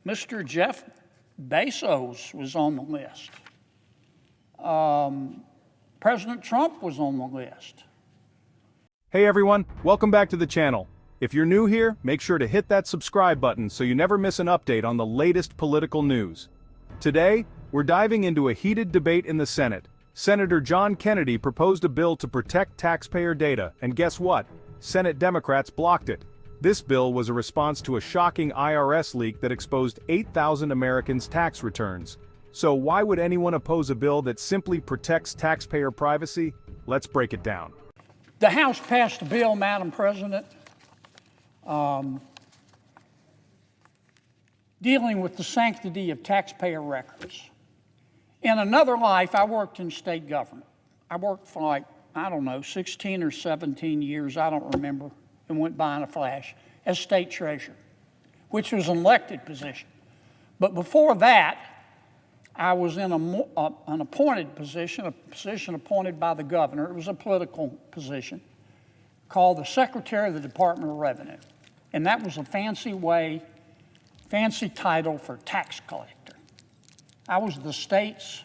Mr. Jeff Bezos was on the list. President Trump was on the list. Hey everyone, welcome back to the channel. If you're new here, make sure to hit that subscribe button so you never miss an update on the latest political news. Today, we're diving into a heated debate in the Senate. Senator John Kennedy proposed a bill to protect taxpayer data, and guess what? Senate Democrats blocked it. This bill was a response to a shocking IRS leak that exposed 8,000 Americans' tax returns. So why would anyone oppose a bill that simply protects taxpayer privacy? Let's break it down. The House passed a bill, Madam President, dealing with the sanctity of taxpayer records. In another life, I worked in state government. I worked for 16 or 17 years, I don't remember. It went by in a flash, as state treasurer, which was an elected position. But before that, I was in an appointed position, a position appointed by the governor. It was a political position called the Secretary of the Department of Revenue. And that was a fancy title for tax collector. I was the state's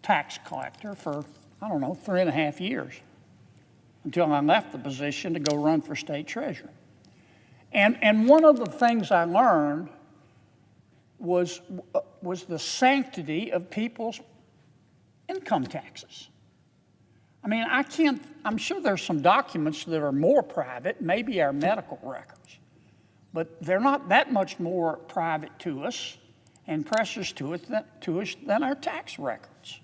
tax collector for, 3.5 years, until I left the position to go run for state treasurer. And one of the things I learned was the sanctity of people's income taxes. I mean, I'm sure there's some documents that are more private, maybe our medical records, but they're not that much more private to us and precious to us than our tax records.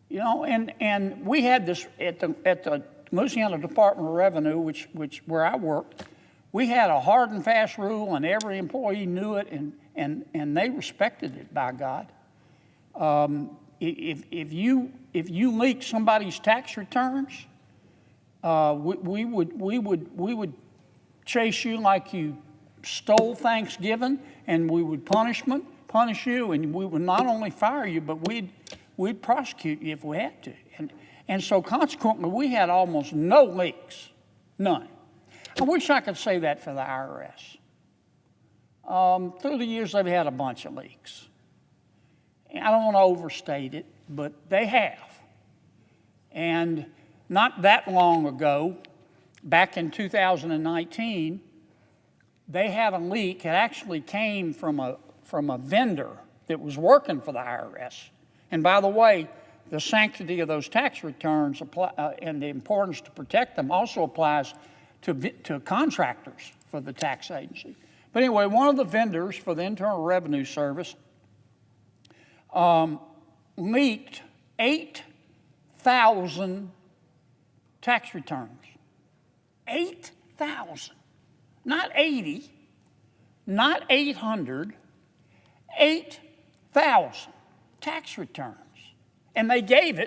You know, and we had this at the Louisiana Department of Revenue, where I worked. We had a hard and fast rule, and every employee knew it, and they respected it, by God. If you leaked somebody's tax returns, we would chase you like you stole Thanksgiving, and we would punish you, and we would not only fire you, but we'd prosecute you if we had to. And so consequently, we had almost no leaks, none. I wish I could say that for the IRS. Through the years, they've had a bunch of leaks. And I don't want to overstate it, but they have. And not that long ago, back in 2019, they had a leak. It actually came from a vendor that was working for the IRS. And by the way, the sanctity of those tax returns and the importance to protect them also applies to contractors for the tax agency. But anyway, one of the vendors for the Internal Revenue Service leaked 8,000 tax returns. 8,000. Not 80, not 800, 8,000 tax returns. And they gave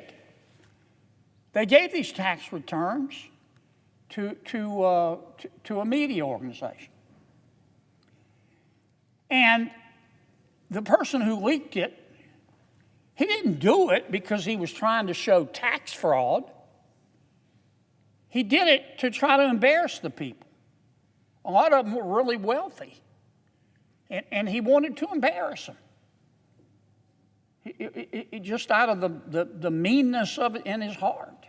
these tax returns to a media organization. And the person who leaked it, he didn't do it because he was trying to show tax fraud. He did it to try to embarrass the people. A lot of them were really wealthy, and he wanted to embarrass them. It just out of the meanness of it in his heart.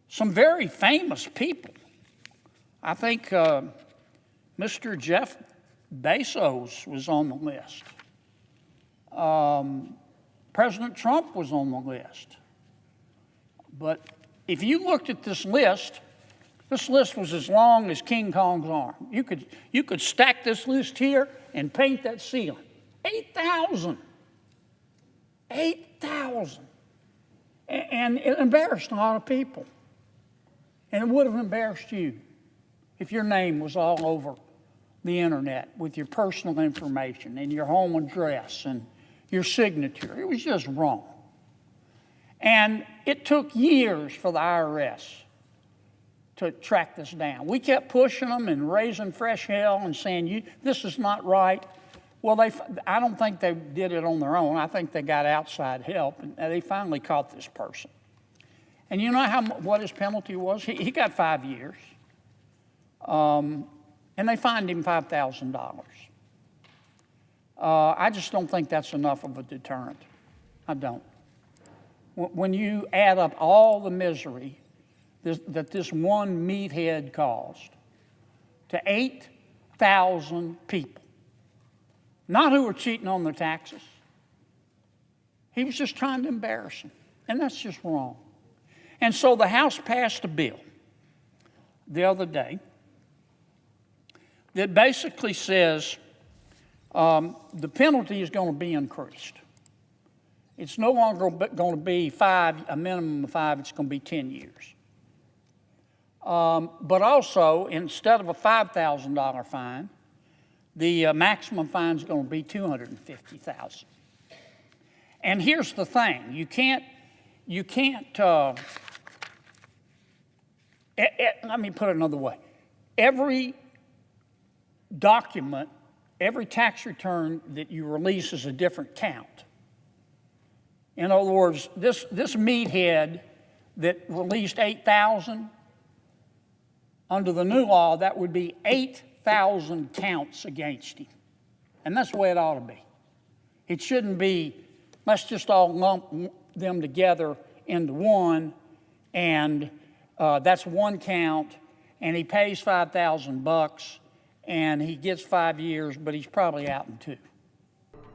Some very famous people. I think Mr. Jeff Bezos was on the list. President Trump was on the list. But if you looked at this list was as long as King Kong's arm. You could stack this list here and paint that ceiling. 8,000. 8,000. And it embarrassed a lot of people. And it would have embarrassed you if your name was all over the internet with your personal information and your home address and your signature. It was just wrong. And it took years for the IRS to track this down. We kept pushing them and raising fresh hell and saying, this is not right. Well, I don't think they did it on their own. I think they got outside help, and they finally caught this person. And you know what his penalty was? He got 5 years. and they fined him $5,000. I just don't think that's enough of a deterrent. I don't. When you add up all the misery that this one meathead caused to 8,000 people, not who were cheating on their taxes, he was just trying to embarrass them, and that's just wrong. And so the House passed a bill the other day that basically says the penalty is going to be increased. It's no longer going to be a minimum of 5, it's going to be 10 years. But also, instead of a $5,000 fine, the maximum fine is going to be $250,000. And here's the thing: you can't. Let me put it another way. Every document, every tax return that you release is a different count. In other words, this meathead that released 8,000, under the new law, that would be 8,000 counts against him. And that's the way it ought to be. It shouldn't be, let's just all lump them together into one, and that's one count, and he pays $5,000, and he gets 5 years, but he's probably out in 2.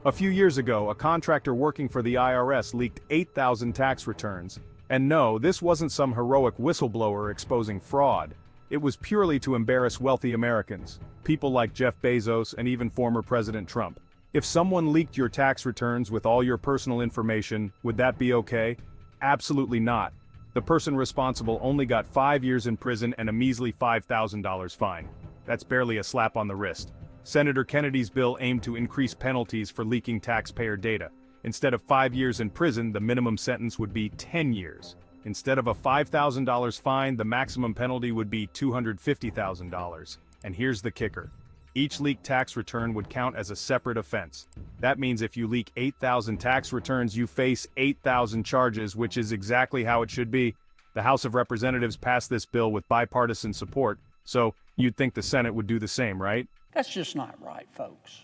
A few years ago, a contractor working for the IRS leaked 8,000 tax returns. And no, this wasn't some heroic whistleblower exposing fraud. It was purely to embarrass wealthy Americans, people like Jeff Bezos and even former President Trump. If someone leaked your tax returns with all your personal information, would that be okay? Absolutely not. The person responsible only got 5 years in prison and a measly $5,000 fine. That's barely a slap on the wrist. Senator Kennedy's bill aimed to increase penalties for leaking taxpayer data. Instead of 5 years in prison, the minimum sentence would be 10 years. Instead of a $5,000 fine, the maximum penalty would be $250,000. And here's the kicker: each leaked tax return would count as a separate offense. That means if you leak 8,000 tax returns, you face 8,000 charges, which is exactly how it should be. The House of Representatives passed this bill with bipartisan support, so you'd think the Senate would do the same, right? That's just not right, folks.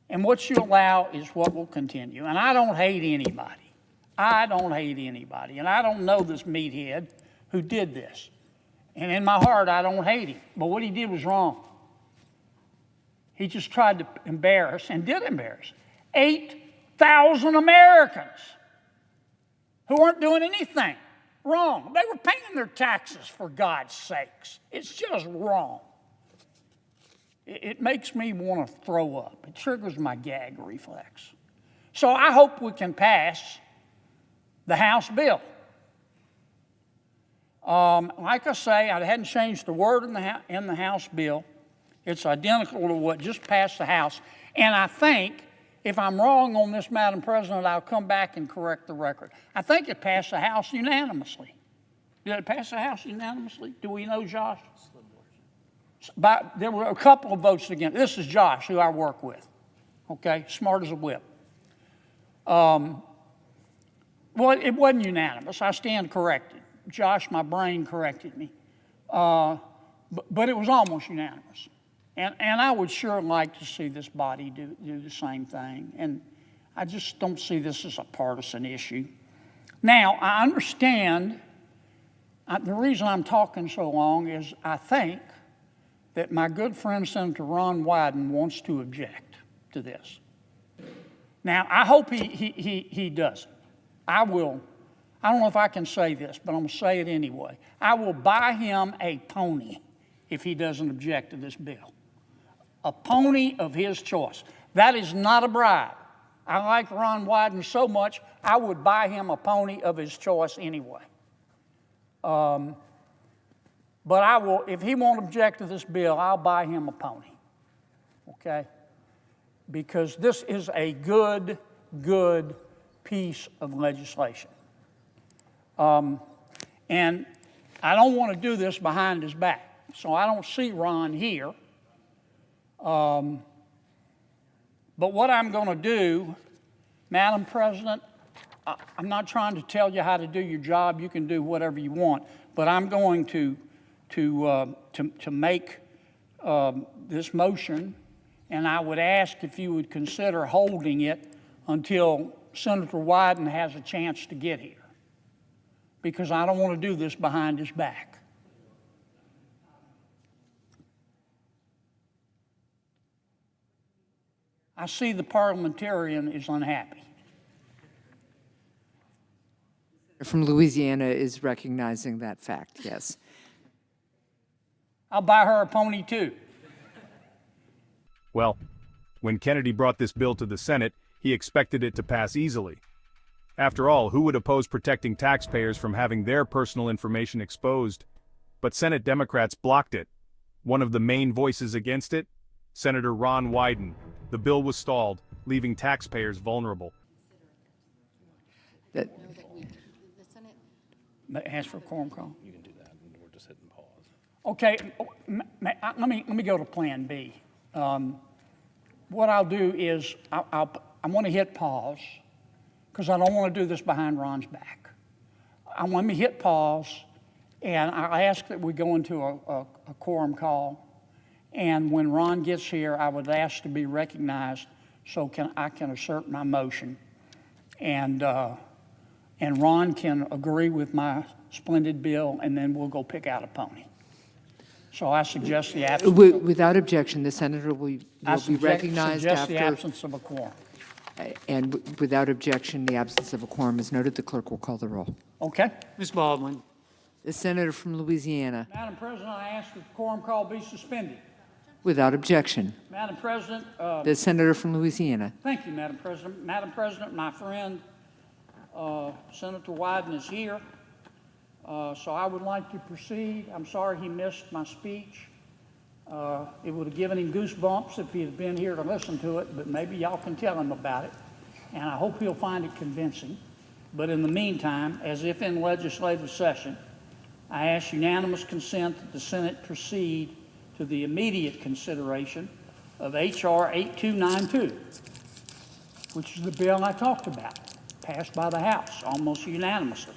And what you allow is what will continue. And I don't hate anybody. I don't hate anybody. And I don't know this meathead who did this. And in my heart, I don't hate him. But what he did was wrong. He just tried to embarrass, and did embarrass, 8,000 Americans who weren't doing anything wrong. They were paying their taxes, for God's sakes. It's just wrong. It makes me want to throw up. It triggers my gag reflex. So I hope we can pass the House bill. Like I say, I hadn't changed the word in the House bill. It's identical to what just passed the House. And I think, if I'm wrong on this, Madam President, I'll come back and correct the record. I think it passed the House unanimously. Did it pass the House unanimously? Do we know, Josh? There were a couple of votes against. This is Josh, who I work with. Okay, smart as a whip. Well, it wasn't unanimous. I stand corrected. Josh, my brain corrected me. But it was almost unanimous. And I would sure like to see this body do the same thing. And I just don't see this as a partisan issue. Now, I understand, the reason I'm talking so long is I think that my good friend Senator Ron Wyden wants to object to this. Now, I hope he doesn't. I don't know if I can say this, but I'm going to say it anyway. I will buy him a pony if he doesn't object to this bill. A pony of his choice. That is not a bribe. I like Ron Wyden so much, I would buy him a pony of his choice anyway. But I will, if he won't object to this bill, I'll buy him a pony, okay? Because this is a good piece of legislation. And I don't want to do this behind his back, so I don't see Ron here. But what I'm going to do, Madam President, I'm not trying to tell you how to do your job. You can do whatever you want, but I'm going to make this motion, and I would ask if you would consider holding it until Senator Wyden has a chance to get here, because I don't want to do this behind his back. I see the parliamentarian is unhappy. From Louisiana is recognizing that fact, yes. I'll buy her a pony too. Well, when Kennedy brought this bill to the Senate, he expected it to pass easily. After all, who would oppose protecting taxpayers from having their personal information exposed? But Senate Democrats blocked it. One of the main voices against it? Senator Ron Wyden. The bill was stalled, leaving taxpayers vulnerable. That, Ask for a quorum call. You can do that, and we're just hitting pause. Okay, let me go to Plan B. What I'll do is I want to hit pause, because I don't want to do this behind Ron's back. I want me to hit pause, and I ask that we go into a quorum call. And when Ron gets here, I would ask to be recognized so I can assert my motion. And Ron can agree with my splendid bill, and then we'll go pick out a pony. So I suggest the absence. without objection, the senator will be recognized suggest the after, absence of a quorum. and without objection, the absence of a quorum is noted. The clerk will call the roll. Okay? Ms. Baldwin. The senator from Louisiana, Madam President, I ask that the quorum call be suspended. without objection. Madam President, The senator from Louisiana. thank you, Madam President. Madam President, my friend Senator Wyden is here, so I would like to proceed. I'm sorry he missed my speech. It would have given him goosebumps if he had been here to listen to it, but maybe y'all can tell him about it, and I hope he'll find it convincing. But in the meantime, as if in legislative session, I ask unanimous consent that the Senate proceed to the immediate consideration of H.R. 8292, which is the bill I talked about, passed by the House almost unanimously,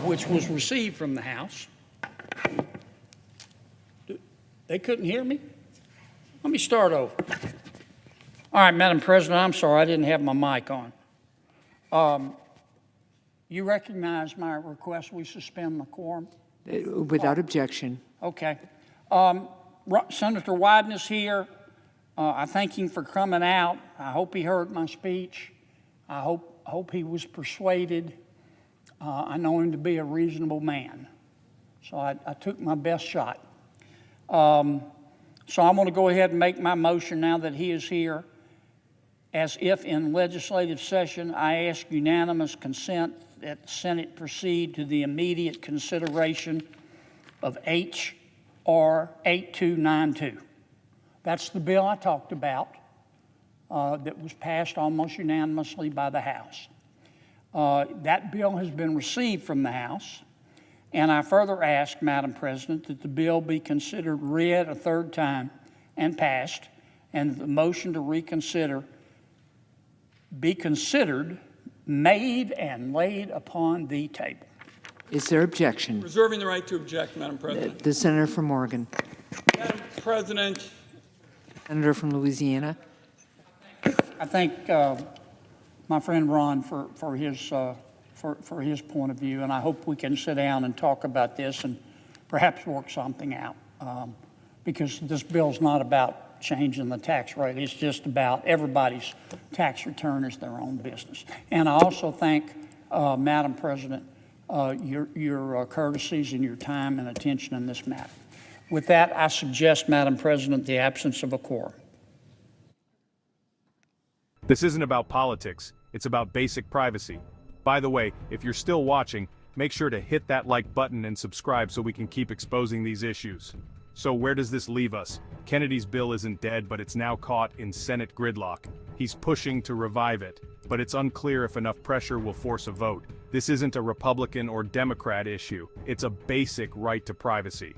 which was received from the House. They couldn't hear me? Let me start over. All right, Madam President, I'm sorry, I didn't have my mic on. You recognize my request we suspend the quorum? Without objection. Okay. Senator Wyden is here. I thank him for coming out. I hope he heard my speech. I hope he was persuaded. I know him to be a reasonable man. So I took my best shot. So I'm going to go ahead and make my motion now that he is here. As if in legislative session, I ask unanimous consent that the Senate proceed to the immediate consideration of H.R. 8292. That's the bill I talked about that was passed almost unanimously by the House. That bill has been received from the House, and I further ask, Madam President, that the bill be considered read a third time and passed, and the motion to reconsider be considered, made, and laid upon the table. Is there objection? Reserving the right to object, Madam President. The senator from Oregon. Madam President, Senator from Louisiana. I thank my friend Ron for his point of view, and I hope we can sit down and talk about this and perhaps work something out, because this bill's not about changing the tax rate. It's just about everybody's tax return is their own business. And I also thank, Madam President, your courtesies and your time and attention in this matter. With that, I suggest, Madam President, the absence of a quorum. This isn't about politics, it's about basic privacy. By the way, if you're still watching, make sure to hit that like button and subscribe so we can keep exposing these issues. So where does this leave us? Kennedy's bill isn't dead, but it's now caught in Senate gridlock. He's pushing to revive it, but it's unclear if enough pressure will force a vote. This isn't a Republican or Democrat issue, it's a basic right to privacy.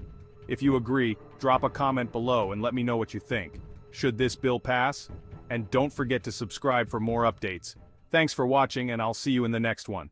If you agree, drop a comment below and let me know what you think. Should this bill pass? And don't forget to subscribe for more updates. Thanks for watching, and I'll see you in the next one.